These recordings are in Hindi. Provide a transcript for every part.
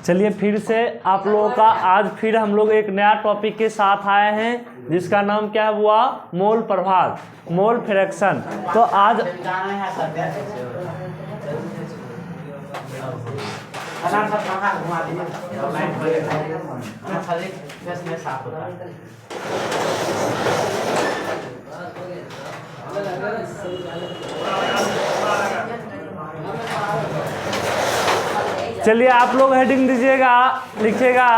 चलिए फिर से आप लोगों का आज फिर हम लोग एक नया टॉपिक के साथ आए हैं जिसका नाम क्या हुआ, मोल प्रभाव, मोल फ्रैक्शन। तो आज चलिए आप लोग हेडिंग दीजिएगा, लिखिएगा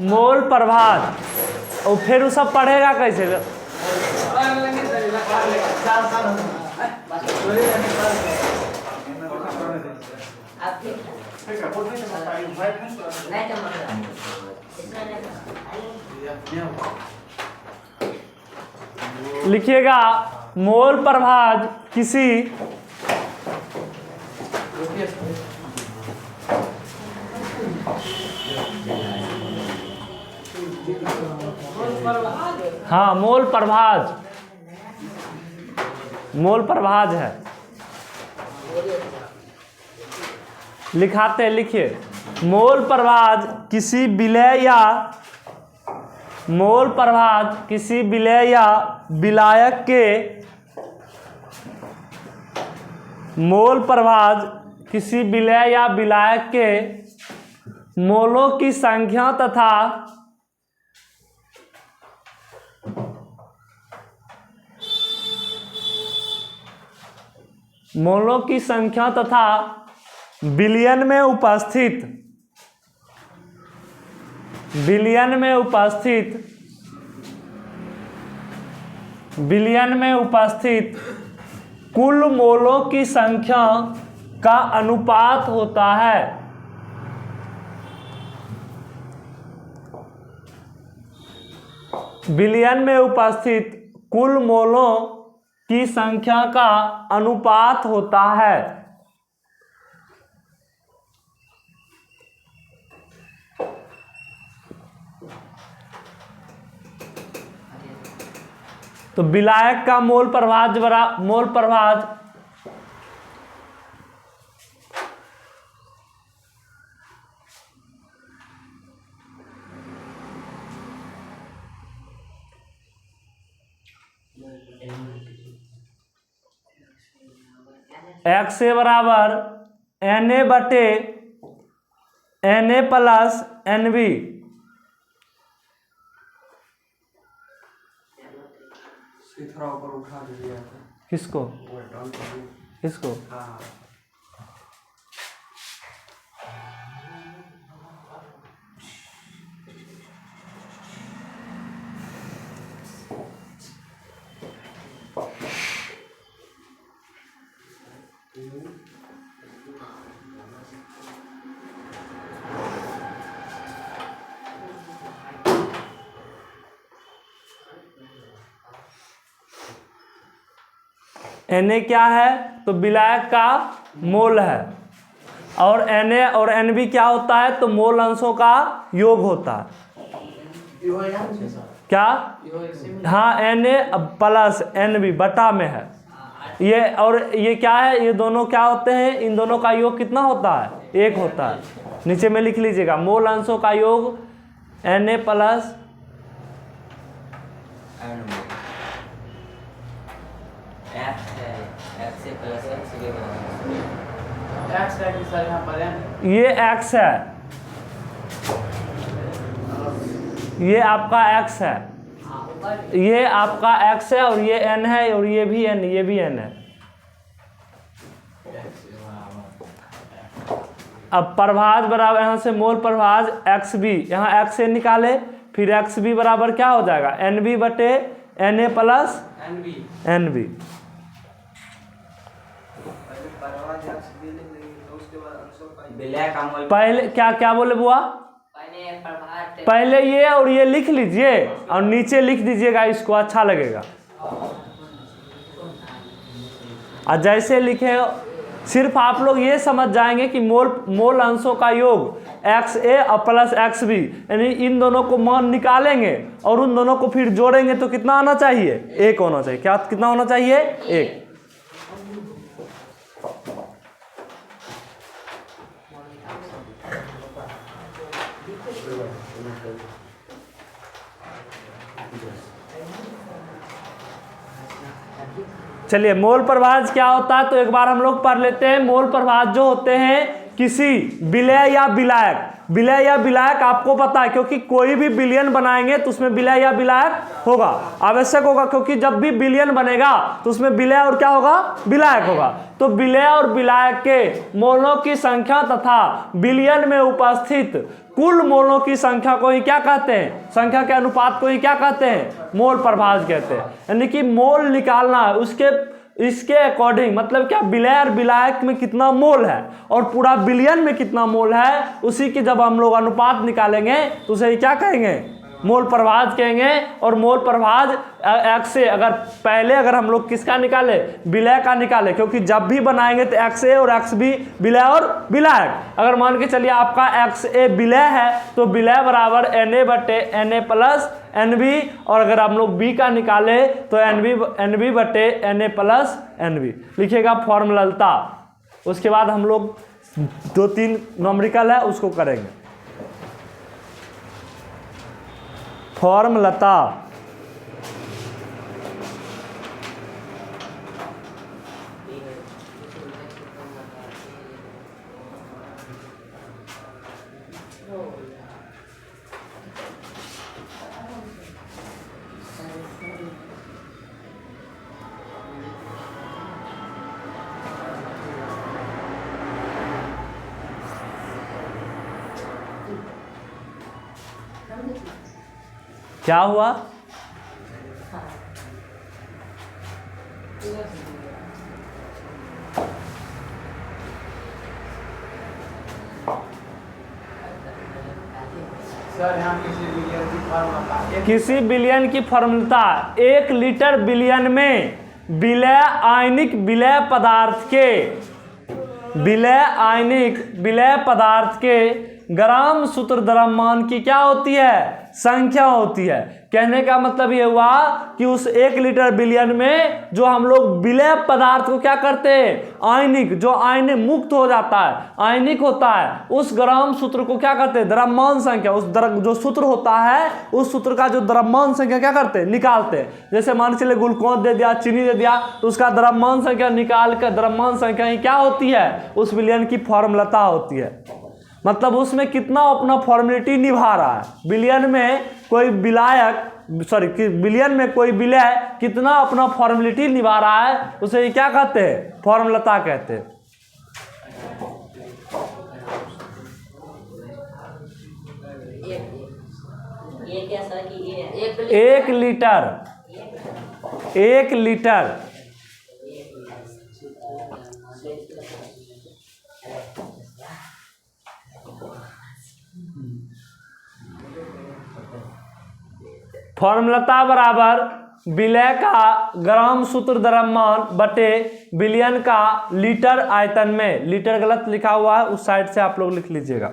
मोल प्रभाव और फिर वो सब पढ़ेगा कैसे। लिखिएगा मोल प्रभाव किसी हाँ मोल प्रभाव है। लिखाते लिखिए मोल प्रभाव किसी विलय या विलायक के मोल प्रभाव किसी विलय या विलायक के मोलों की संख्या तथा विलयन में उपस्थित कुल मोलों की संख्या का अनुपात होता है। विलयन में उपस्थित कुल मोलों की संख्या का अनुपात होता है। तो विलायक का मोल प्रभाव एक्स से बराबर Na प्लस NB। थोड़ा ऊपर उठा दीजिए। किसको? इसको। Na क्या है? तो विलायक का मोल है, और Na और Nb क्या होता है? तो मोल अंशों का योग होता है। क्या? हाँ, Na प्लस NB बटा में है ये, और ये क्या है? ये दोनों क्या होते हैं? इन दोनों का योग कितना होता है? 1 होता है। नीचे में लिख लीजिएगा मोल अंशों का योग Na प्लस ये x है, ये आपका x है, ये आपका x है, और ये n है, और ये भी n है। अब प्रभाव बराबर यहाँ से मोल प्रभाव XB, यहाँ x से निकाले, फिर XB बराबर क्या हो जाएगा? NB बटे Na प्लस NB। पहले क्या बोले बुआ? पहले ये और ये लिख लीजिए और नीचे लिख दीजिएगा, इसको अच्छा लगेगा। और जैसे लिखे सिर्फ आप लोग ये समझ जाएंगे कि मोल अंशों का योग XA और प्लस XB, यानी इन दोनों को मान निकालेंगे और उन दोनों को फिर जोड़ेंगे तो कितना आना चाहिए? 1 होना चाहिए। क्या कितना होना चाहिए? 1। चलिए, मोल प्रभाज क्या होता है तो एक बार हम लोग पढ़ लेते हैं। मोल प्रभाज जो होते हैं किसी विलय या विलायक, विलय या विलायक आपको पता है, क्योंकि कोई भी विलयन बनाएंगे तो उसमें विलय या विलायक होगा, आवश्यक होगा, क्योंकि जब भी विलयन बनेगा तो उसमें विलय और क्या होगा, विलायक होगा। तो विलय और विलायक के मोलों की संख्या तथा विलयन में उपस्थित कुल मोलों की संख्या को ही क्या कहते हैं, संख्या के अनुपात को ही क्या कहते हैं, मोल प्रभाज कहते हैं। यानी कि मोल निकालना है उसके इसके अकॉर्डिंग, मतलब क्या, विलय और विलायक में कितना मोल है और पूरा विलयन में कितना मोल है, उसी की जब हम लोग अनुपात निकालेंगे तो उसे क्या कहेंगे, मोल प्रभाज कहेंगे। और मोल प्रभाज एक्स से अगर पहले अगर हम लोग किसका निकाले, विलय का निकाले, क्योंकि जब भी बनाएंगे तो एक्स ए और एक्स बी विलय और विलायक। अगर मान के चलिए आपका एक्स ए विलय है तो विलय बराबर एन ए बटे N A plus N B, और अगर हम लोग बी का निकाले तो एन बी बटे N A plus N B लिखिएगा फॉर्मूला। उसके बाद हम लोग 2-3 नॉमरिकल है उसको करेंगे। फॉर्मूला क्या हुआ, सर यहाँ किसी विलयन की फॉर्मूला, किसी विलयन की फॉर्मूला 1 लीटर विलयन में विलय आयनिक विलय पदार्थ के ग्राम सूत्र द्रव्यमान की क्या होती है, संख्या होती है। कहने का मतलब ये हुआ कि उस 1 लीटर विलयन में जो हम लोग विलय पदार्थ को क्या करते हैं, आयनिक, जो आयन मुक्त हो जाता है, आयनिक होता है, उस ग्राम सूत्र को क्या करते हैं, द्रव्यमान संख्या, उस जो सूत्र होता है उस सूत्र का जो द्रव्यमान संख्या क्या करते हैं, निकालते हैं। जैसे मान के चलिए ग्लूकोज दे दिया, चीनी दे दिया, तो उसका द्रव्यमान संख्या निकाल कर द्रव्यमान संख्या ही क्या होती है, उस विलयन की फॉर्मूला होती है। मतलब उसमें कितना अपना फॉर्मेलिटी निभा रहा है। विलयन में कोई विलयन में कोई विलय कितना अपना फॉर्मेलिटी निभा रहा है, उसे क्या कहते हैं, फॉर्मूला कहते हैं। ये क्या सर कि ये 1 लीटर फॉर्मूला बराबर विलय का ग्राम सूत्र द्रव्यमान बटे विलयन का लीटर आयतन में, लीटर गलत लिखा हुआ है उस साइड से आप लोग लिख लीजिएगा।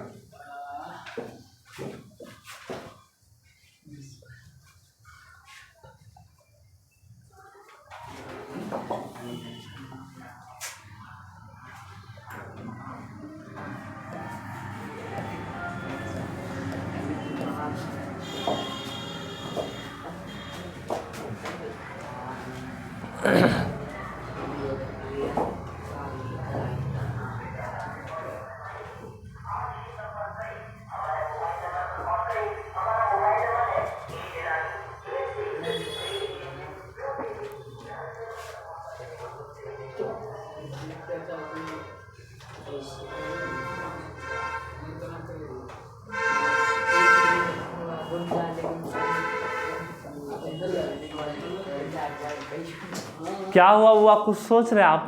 क्या हुआ कुछ सोच रहे आप,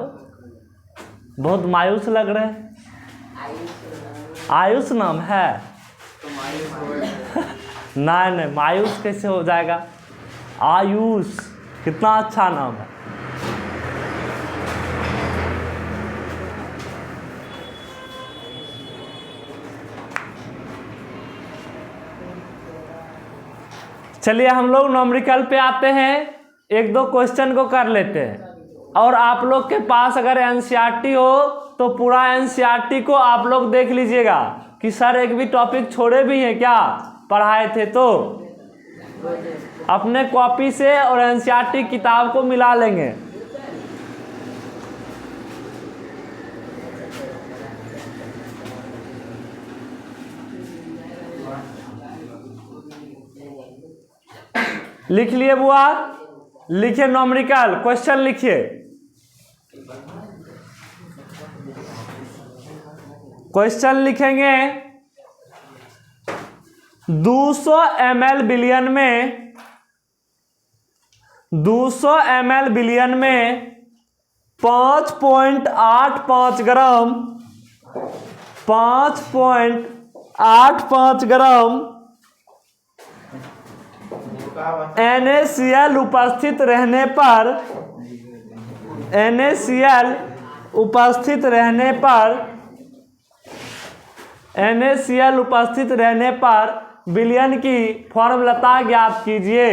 बहुत मायूस लग रहे हैं। आयुष नाम है? नहीं, मायूस कैसे हो जाएगा, आयुष कितना अच्छा नाम है। चलिए हम लोग न्यूमेरिकल पे आते हैं, 1-2 क्वेश्चन को कर लेते हैं। और आप लोग के पास अगर एनसीईआरटी हो तो पूरा एनसीईआरटी को आप लोग देख लीजिएगा, कि सर एक भी टॉपिक छोड़े भी हैं क्या पढ़ाए थे तो? अपने कॉपी से और एनसीईआरटी किताब को मिला लेंगे। लिख लिए बुआ? लिखिए नॉमरिकल क्वेश्चन लिखिए। क्वेश्चन लिखेंगे 200 ml बिलियन में 200 ml बिलियन में 5.85 ग्राम 5.85 ग्राम NaCl उपस्थित रहने पर NaCl उपस्थित रहने पर NaCl उपस्थित रहने पर विलयन की फॉर्मूला ज्ञात कीजिए।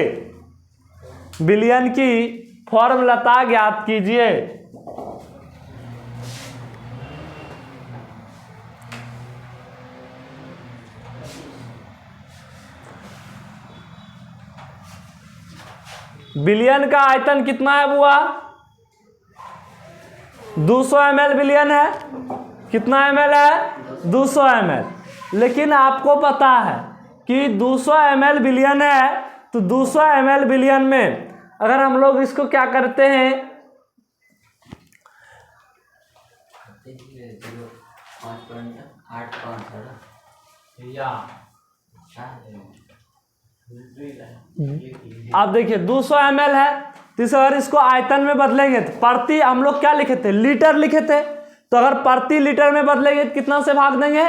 विलयन की फॉर्मूला ज्ञात कीजिए। विलयन का आयतन कितना है बुआ? 200 ml विलयन है। कितना ml है? 200 ml। लेकिन आपको पता है कि 200 ml विलयन है, तो 200 ml विलयन में अगर हम लोग इसको क्या करते हैं, आप देखिए 200 ml है, तो इस अगर इसको आयतन में बदलेंगे तो प्रति, हम लोग क्या लिखे थे? लीटर लिखे थे। तो अगर प्रति लीटर में बदलेंगे तो कितना से भाग देंगे?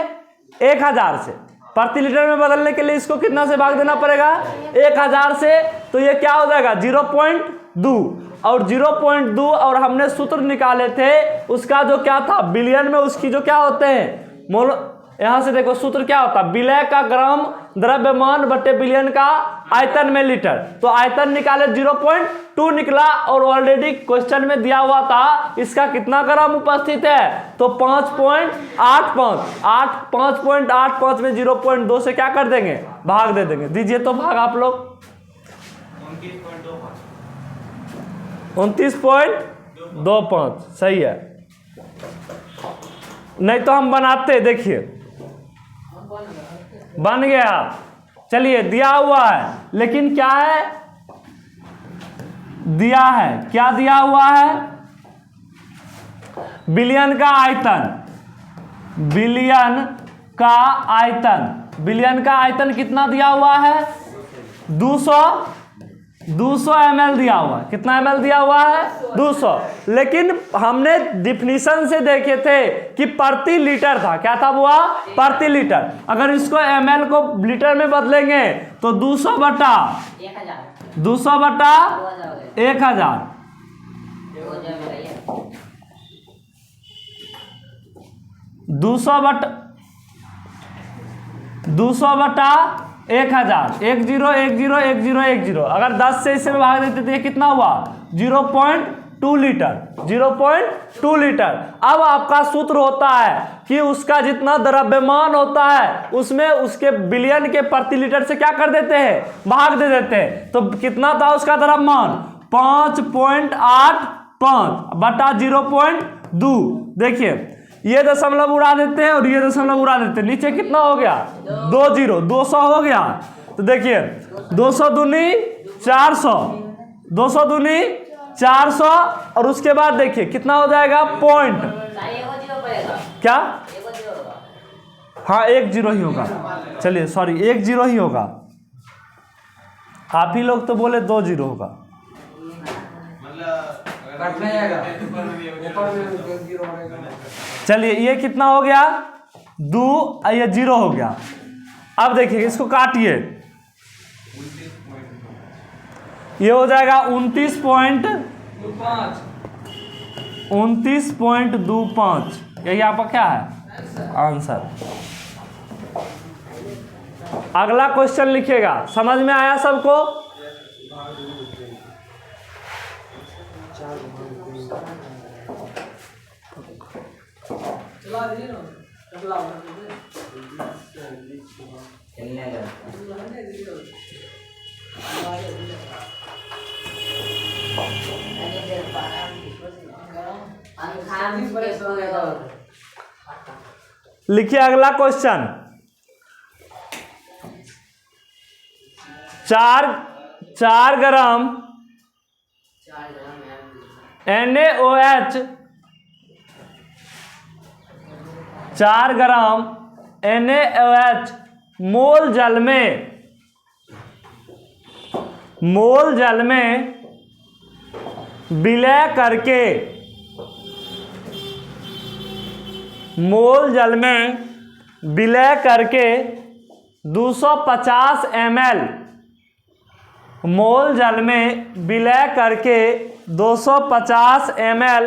1000 से। प्रति लीटर में बदलने के लिए इसको कितना से भाग देना पड़ेगा? 1000 से। तो ये क्या हो जाएगा? 0.2 और 0.2, और हमने सूत्र निकाले थे उसका जो क्या था बिलियन में, उसकी जो क्या होते हैं मोल। यहां से देखो सूत्र क्या होता है, विलय का ग्राम द्रव्यमान बटे बिलियन का आयतन में लीटर। तो आयतन निकाले 0.2 निकला, और ऑलरेडी क्वेश्चन में दिया हुआ था इसका कितना ग्राम उपस्थित है, तो 5.85 में 0.2 से क्या कर देंगे? भाग दे देंगे। दीजिए तो भाग आप लोग। 29.25 सही है। नहीं तो हम बनाते, देखिए बन गया। चलिए दिया हुआ है, लेकिन क्या है दिया है, क्या दिया हुआ है? बिलियन का आयतन। बिलियन का आयतन, बिलियन का आयतन कितना दिया हुआ है? 200 ml दिया हुआ है। कितना ml दिया हुआ है? 200। लेकिन हमने डिफिनीशन से देखे थे कि प्रति लीटर था। क्या था बुआ? प्रति लीटर। अगर इसको ml को लीटर में बदलेंगे तो 200 बटा 1000 200 बटा 1000 10 अगर 10 से इसे भाग देते तो ये कितना हुआ? 0.2 लीटर 0.2 लीटर। अब आपका सूत्र होता है कि उसका जितना द्रव्यमान होता है उसमें उसके बिलियन के प्रति लीटर से क्या कर देते हैं? भाग दे देते हैं। तो कितना था उसका द्रव्यमान? 5.85 बटा 0.2। देखिए ये दशमलव उड़ा देते हैं और ये दशमलव उड़ा देते हैं। नीचे कितना हो गया? 200 हो गया। तो देखिए 200 दूनी 400, 200 दूनी 400, और उसके बाद देखिए कितना हो जाएगा? पॉइंट क्या? हाँ 10 ही होगा। चलिए सॉरी 10 ही होगा। आप ही लोग तो बोले 20 होगा। चलिए ये कितना हो गया? 2, ये 0 हो गया। अब देखिए इसको काटिए, ये हो जाएगा 29.25। यही आपका क्या है आंसर। अगला क्वेश्चन लिखिएगा। समझ में आया सबको? खेलने का लिखिए अगला क्वेश्चन। 4 ग्राम NaOH 4 ग्राम NaOH मोल जल में विलय करके मोल जल में विलय करके 250 ml मोल जल में विलय करके 250 ml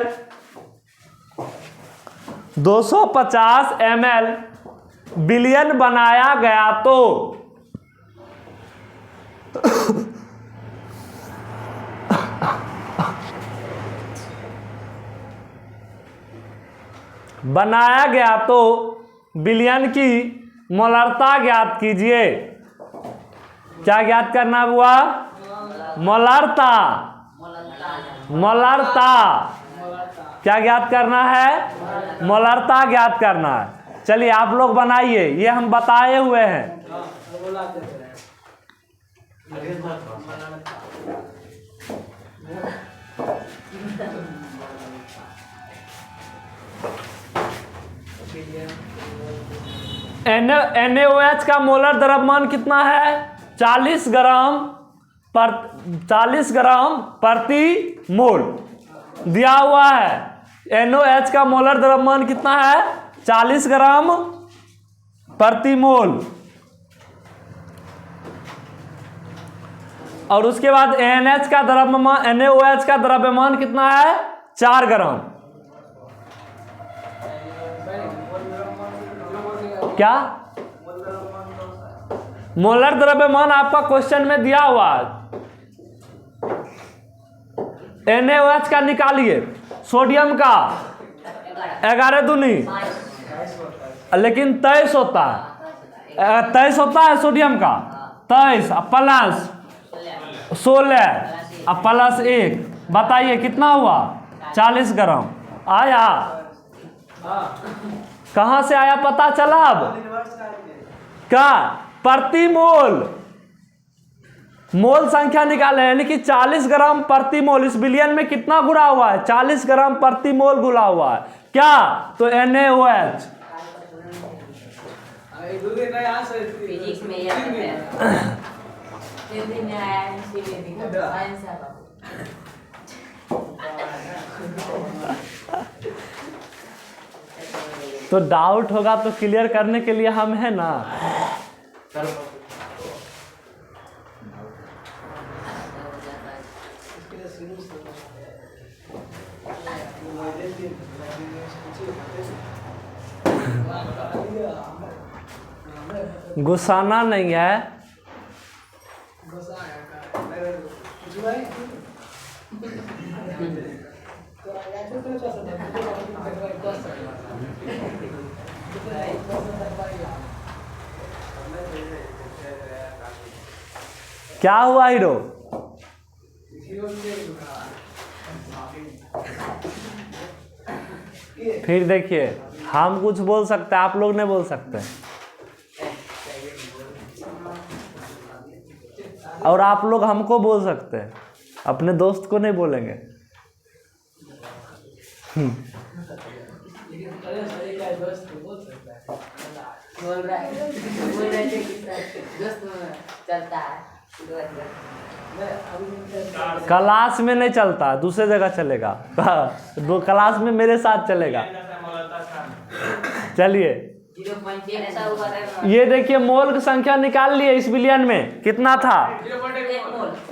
विलयन बनाया गया तो बनाया गया तो विलयन की मोलरता ज्ञात कीजिए। क्या ज्ञात करना हुआ? मोलरता। मोलरता क्या ज्ञात करना है? मोलरता ज्ञात करना है। चलिए आप लोग बनाइए, ये हम बताए हुए हैं। NaOH का मोलर द्रव्यमान कितना है? 40 ग्राम प्रति मोल दिया हुआ है। NaOH का मोलर द्रव्यमान कितना है? 40 ग्राम प्रति मोल। और उसके बाद NaOH का द्रव्यमान कितना है? 4 ग्राम। क्या मोलर द्रव्यमान आपका क्वेश्चन में दिया हुआ है। NaOH का निकालिए, सोडियम का 11 दूनी, लेकिन 23 होता है। 23 होता है सोडियम का, 23 प्लस 16 प्लस 1, बताइए कितना हुआ? 40 ग्राम आया। कहाँ से आया पता चला? अब क्या प्रति मोल संख्या निकाले, यानी कि 40 ग्राम प्रति मोल। इस विलयन में कितना गुणा हुआ है? 40 ग्राम प्रति मोल गुणा हुआ है। क्या? तो NaOH। फिजिक्स में ये तो डाउट होगा तो क्लियर करने के लिए हम हैं ना। गुस्साना नहीं है। क्या हुआ हीरो? फिर देखिए, हम कुछ बोल सकते हैं, आप लोग नहीं बोल सकते। और आप लोग हमको बोल सकते हैं, अपने दोस्त को नहीं बोलेंगे। चलता है क्लास में नहीं चलता, दूसरे जगह चलेगा। दो क्लास में मेरे साथ चलेगा। चलिए ये देखिए, मोल की संख्या निकाल लिए। इस विलयन में कितना था?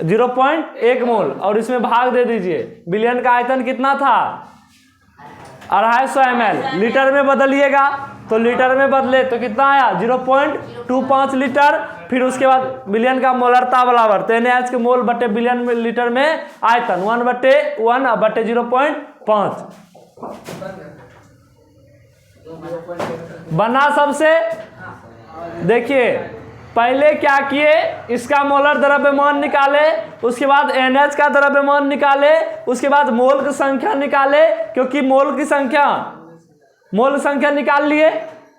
0.1 मोल। और इसमें भाग दे दीजिए। विलयन का आयतन कितना था? 250 ml। लीटर में बदलिएगा तो लीटर में बदले तो कितना आया? 0.25 लीटर। फिर उसके बाद विलयन का मोलरता बराबर तो NaOH के मोल बटे विलयन में लीटर में आयतन 1/1 बटे 0.5। बना सबसे। देखिए पहले क्या किए, इसका मोलर द्रव्यमान निकाले, उसके बाद NH का द्रव्यमान निकाले, उसके बाद मोल की संख्या निकाले, क्योंकि मोल संख्या निकाल लिए,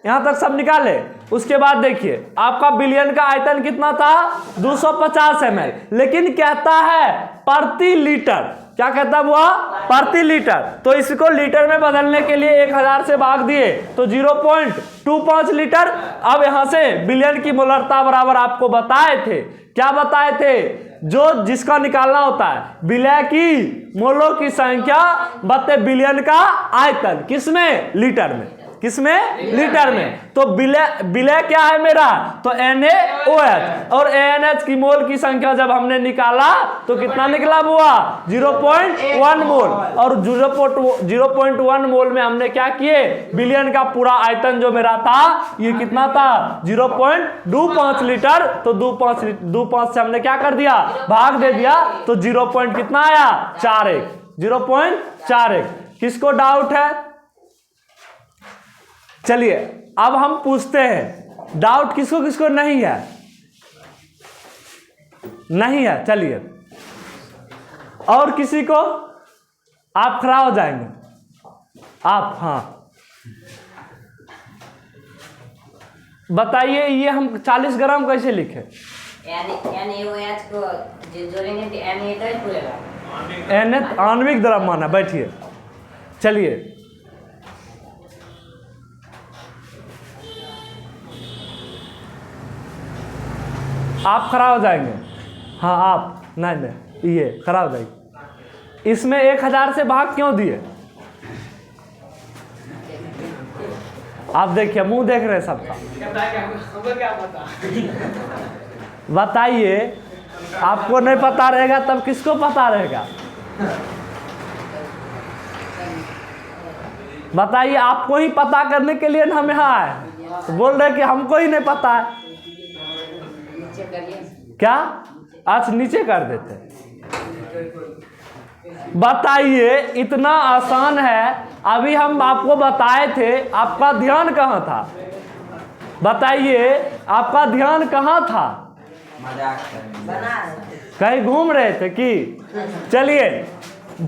यहां तक सब निकाले। उसके बाद देखिए आपका बिलियन का आयतन कितना था 250 ml, लेकिन कहता है प्रति लीटर, क्या कहता हुआ प्रति लीटर। तो इसको लीटर में बदलने के लिए 1000 से भाग दिए तो 0.25 लीटर। अब यहां से बिलियन की मोलरता बराबर आपको बताए थे, क्या बताए थे, जो जिसका निकालना होता है विलय की मोलों की संख्या बत्ते बिलियन का आयतन, किसमें लीटर में, किसमें लीटर में। तो विलय क्या है मेरा, तो NaOH और ANH की मोल की संख्या जब हमने निकाला तो कितना निकला हुआ 0.1 मोल, और 0.1 मोल में हमने क्या किए, बिलियन का पूरा आयतन जो मेरा था ये कितना था 0.25 लीटर। तो 2.5 से हमने क्या कर दिया, भाग दे दिया, तो 0. कितना आया 41, 0.41। किसको डाउट है, चलिए अब हम पूछते हैं, डाउट किसको किसको नहीं है, नहीं है, चलिए और किसी को, आप खड़ा हो जाएंगे आप, हाँ बताइए ये हम 40 ग्राम कैसे लिखे, NaOH को जोड़ेंगे तो Na का ही पूरेगा। NH आणविक द्रव्यमान है, बैठिए, चलिए आप खड़ा हो जाएंगे, हाँ आप, नहीं ये खड़ा हो जाएगी। इसमें 1000 से भाग क्यों दिए, आप देखिए मुंह देख रहे हैं सबका, बताइए, आपको नहीं पता रहेगा तब किसको पता रहेगा, बताइए, आपको ही पता करने के लिए हम यहाँ आए, तो बोल रहे कि हमको ही नहीं पता है, क्या आज नीचे कर देते, बताइए इतना आसान है। अभी हम आपको बताए थे, आपका ध्यान कहाँ था, बताइए आपका ध्यान कहाँ था, कहीं घूम रहे थे कि, चलिए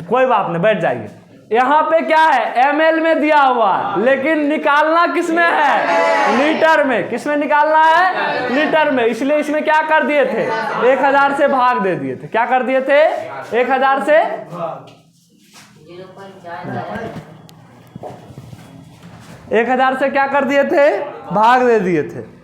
कोई बात नहीं, बैठ जाइए। यहाँ पे क्या है, ml में दिया हुआ है, लेकिन निकालना किस में है, लीटर में। किस में निकालना है, लीटर में, इसलिए इसमें क्या कर दिए थे 1000 से भाग दे दिए थे, क्या कर दिए थे 1000 से 1000 से क्या कर दिए थे, भाग दे दिए थे।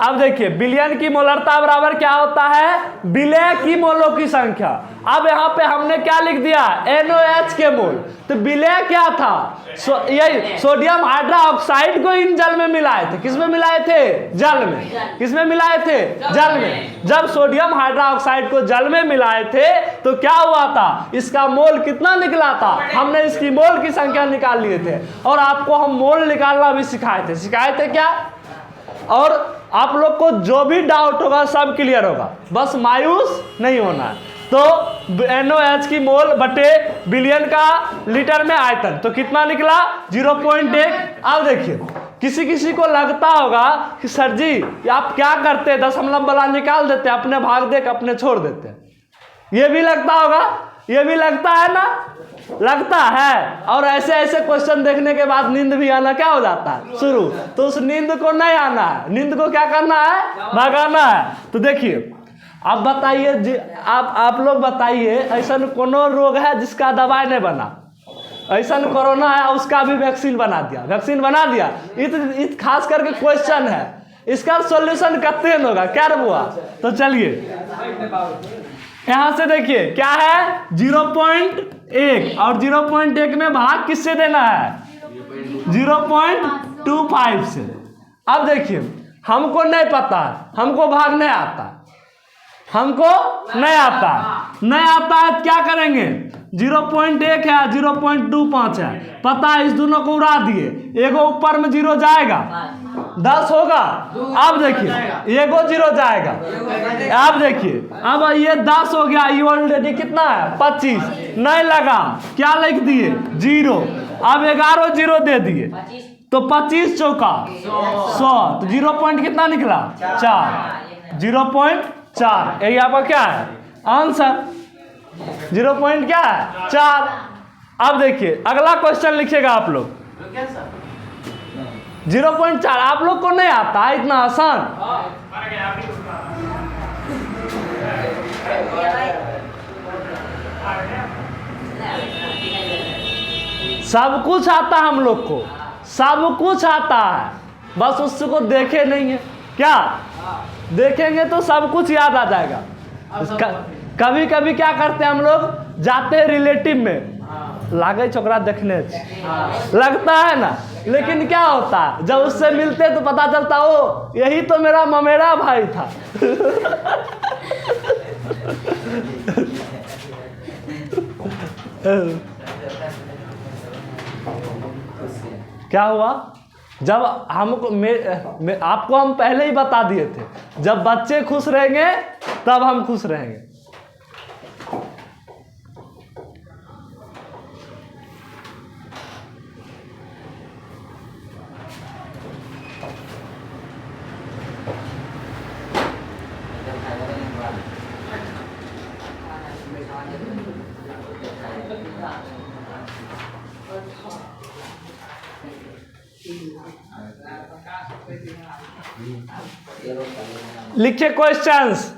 अब देखिए बिलियन की मोलरता बराबर क्या होता है, विलय की मोलों की संख्या। अब यहाँ पे हमने क्या लिख दिया, NaOH के मोल, तो विलय क्या था, यही सोडियम हाइड्रोक्साइड को इन जल में मिलाए थे, किस में मिलाए थे, जल में, किस में मिलाए थे, जल में। जब सोडियम हाइड्रोक्साइड को जल में मिलाए थे तो क्या हुआ था, इसका मोल कितना निकला था, हमने इसकी मोल की संख्या निकाल लिए थे, और आपको हम मोल निकालना भी सिखाए थे क्या। और आप लोग को जो भी डाउट होगा सब क्लियर होगा, बस मायूस नहीं होना है। तो NaOH की मोल बटे बिलियन का लीटर में आयतन, तो कितना निकला 0.1। अब देखिए किसी किसी को लगता होगा कि सर जी आप क्या करते, दशमलव वाला निकाल देते, अपने भाग दे के अपने छोड़ देते, ये भी लगता होगा, ये भी लगता है ना, लगता है। और ऐसे ऐसे क्वेश्चन देखने के बाद नींद भी आना क्या हो जाता है शुरू, तो उस नींद को नहीं आना है, नींद को क्या करना है, भगाना है। तो देखिए अब बताइए, आप लोग बताइए, ऐसा कोनो रोग है जिसका दवाई नहीं बना, ऐसा कोरोना है उसका भी वैक्सीन बना दिया, वैक्सीन बना दिया, इत खास करके क्वेश्चन है, इसका सॉल्यूशन कितने होगा, क्या हुआ। तो चलिए यहां से देखिए क्या है 0.1, और 0.1 में भाग किससे देना है 0.25 से। अब देखिए हमको नहीं पता है, हमको भाग नहीं आता, हमको नहीं आता, नहीं आता है तो क्या करेंगे, 0.1 है 0.25 है, पता है, इस दोनों को उड़ा दिए, एगो ऊपर में 0 जाएगा 10 होगा। अब देखिए एगो 0 जाएगा, अब देखिए अब ये 10 हो गया, ये ऑलरेडी कितना है 25, नहीं लगा, क्या लिख दिए 0। अब 11 जीरो दे दिए 25 तो 25 चौका 100 तो 0 पॉइंट कितना निकला 4 0.4 यही आपका क्या है आंसर 0 पॉइंट क्या है 4। अब देखिए अगला क्वेश्चन लिखिएगा आप लोग 0.4 आप लोग को नहीं आता है इतना आसान। सब कुछ आता है हम लोग को, सब कुछ आता है, बस उसको देखे नहीं है। क्या देखेंगे तो सब कुछ याद आ जाएगा। कभी कभी क्या करते हैं हम लोग जाते हैं रिलेटिव में, लागे छोकरा देखने लगता है ना, लेकिन क्या होता है जब उससे मिलते तो पता चलता ओ यही तो मेरा ममेरा भाई था। क्या हुआ जब हमको आपको हम पहले ही बता दिए थे, जब बच्चे खुश रहेंगे तब हम खुश रहेंगे। लिखिए क्वेश्चंस।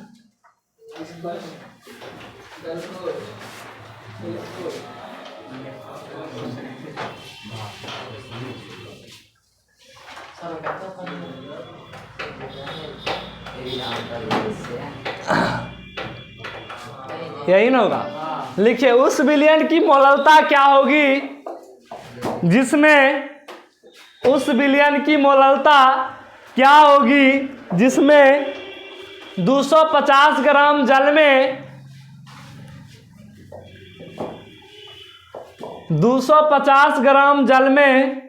यही ना होगा। लिखिए उस विलयन की मोललता क्या होगी जिसमें, उस विलयन की मोललता क्या होगी जिसमें 250 ग्राम जल में 250 ग्राम जल में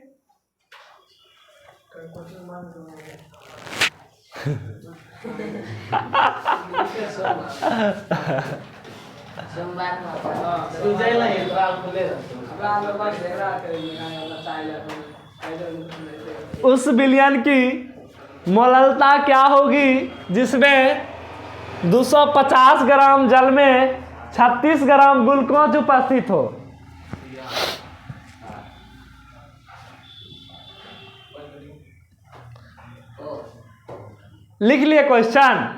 उस विलयन की मोललता क्या होगी जिसमें 250 ग्राम जल में 36 ग्राम ग्लूकोज उपस्थित हो। लिख लिए क्वेश्चन।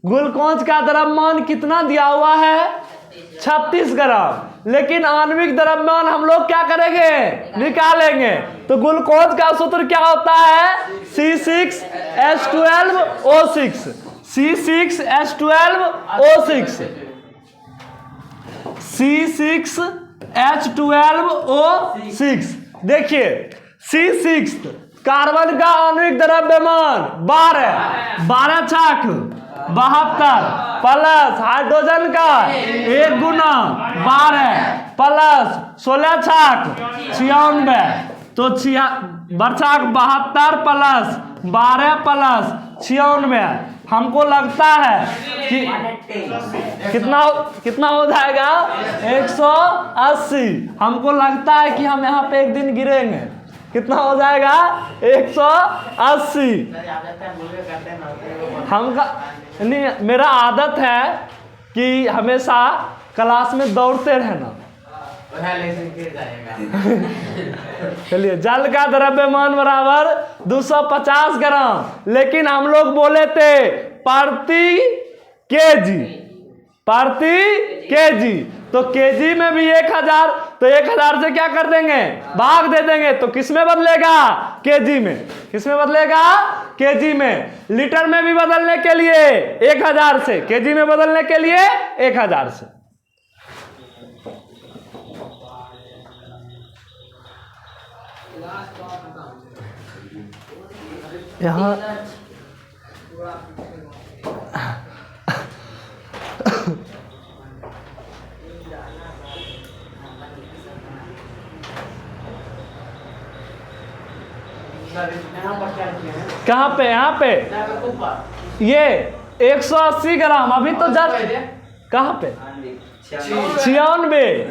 ग्लूकोज का द्रव्यमान कितना दिया हुआ है 36 ग्राम, लेकिन आणविक द्रव्यमान हम लोग क्या करेंगे निकालेंगे। तो ग्लूकोज का सूत्र क्या होता है C6H12O6 C6H12O6 C6H12O6। देखिए C6 कार्बन का आणविक द्रव्यमान 12 छाक 72 प्लस हाइड्रोजन का 1 गुना 12 प्लस 16 छाक 96 तो बरछाक 72 प्लस 12 प्लस 96 हमको लगता है कि कितना हो जाएगा 180। हमको लगता है कि हम यहाँ पे एक दिन गिरेंगे। कितना हो जाएगा 180। नहीं मेरा आदत है कि हमेशा क्लास में दौड़ते रहना। चलिए जल का द्रव्यमान बराबर 250 ग्राम, लेकिन हम लोग बोले थे प्रति केजी तो केजी में भी 1000 तो 1000 से क्या कर देंगे भाग दे देंगे। तो किस में बदलेगा केजी में, किस में बदलेगा केजी में। लीटर में भी बदलने के लिए 1000 से, केजी में बदलने के लिए 1000 से। यहाँ कहाँ पे, यहाँ पे ये 180 ग्राम अभी तो जस्ट कहाँ पे 96।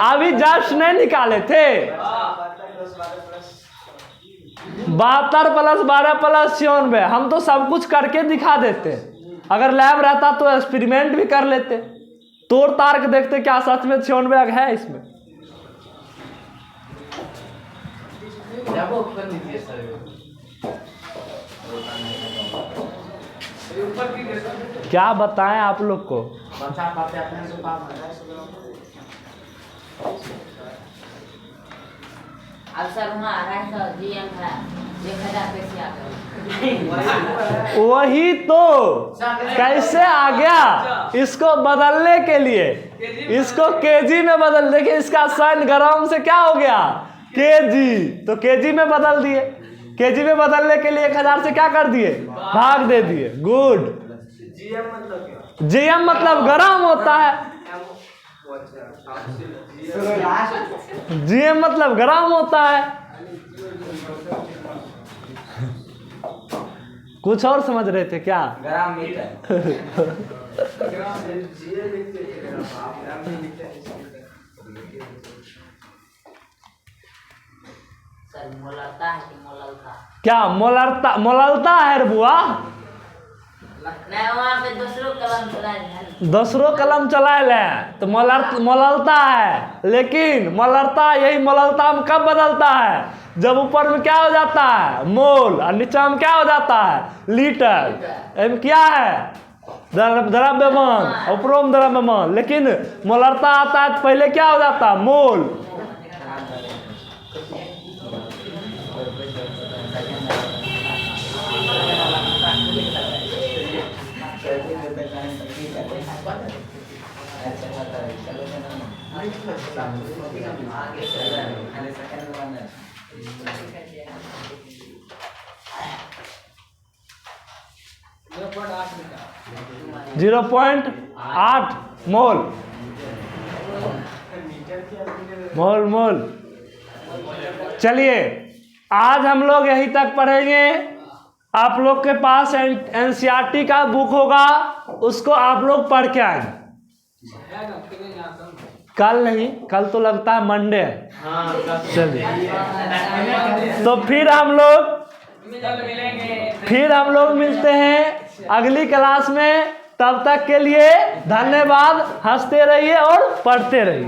अभी जस्ट नहीं निकाले थे। 72 + 12 + 96। हम तो सब कुछ करके दिखा देते। अगर लैब रहता तो एक्सपेरिमेंट भी कर लेते, तोड़ तार के देखते क्या सच में 96 है इसमें। क्या बताएं आप लोग को। अब सर वहाँ 250 GM था, 1000 पैसे आ गए। वही तो कैसे आ गया, इसको बदलने के लिए इसको केजी में बदल। देखिए इसका साइन ग्राम से क्या हो गया केजी, तो केजी में बदल दिए। केजी में बदलने के लिए 1000 से क्या कर दिए, भाग दे दिए। गुड। जीएम मतलब ग्राम होता है, जीएम मतलब ग्राम होता है। कुछ और समझ रहे थे क्या? ग्राम मीटर। सर मोलता है कि मोलता? क्या मोलरता, मोललता है रे बुआ। नहीं वहाँ पे दूसरों कलम चलाए हैं। दूसरों कलम चलाए ले तो मोललता है, लेकिन मोलरता यही मोललता में कब बदलता है, जब ऊपर में क्या हो जाता है मोल और नीचे में क्या हो जाता है लीटर। एम क्या है द्रव्यमान, ऊपरों में द्रव्यमान। लेकिन मोलरता आता है तो पहले क्या हो जाता है मोल। जीरो 0.8 मोल। मोल। चलिए आज हम लोग यहीं तक पढ़ेंगे। आप लोग के पास एनसीईआरटी का बुक होगा, उसको आप लोग पढ़ के आएंगे। कल नहीं, कल तो लगता है मंडे है। चलिए तो फिर हम लोग मिलते हैं अगली क्लास में। तब तक के लिए धन्यवाद। हंसते रहिए और पढ़ते रहिए।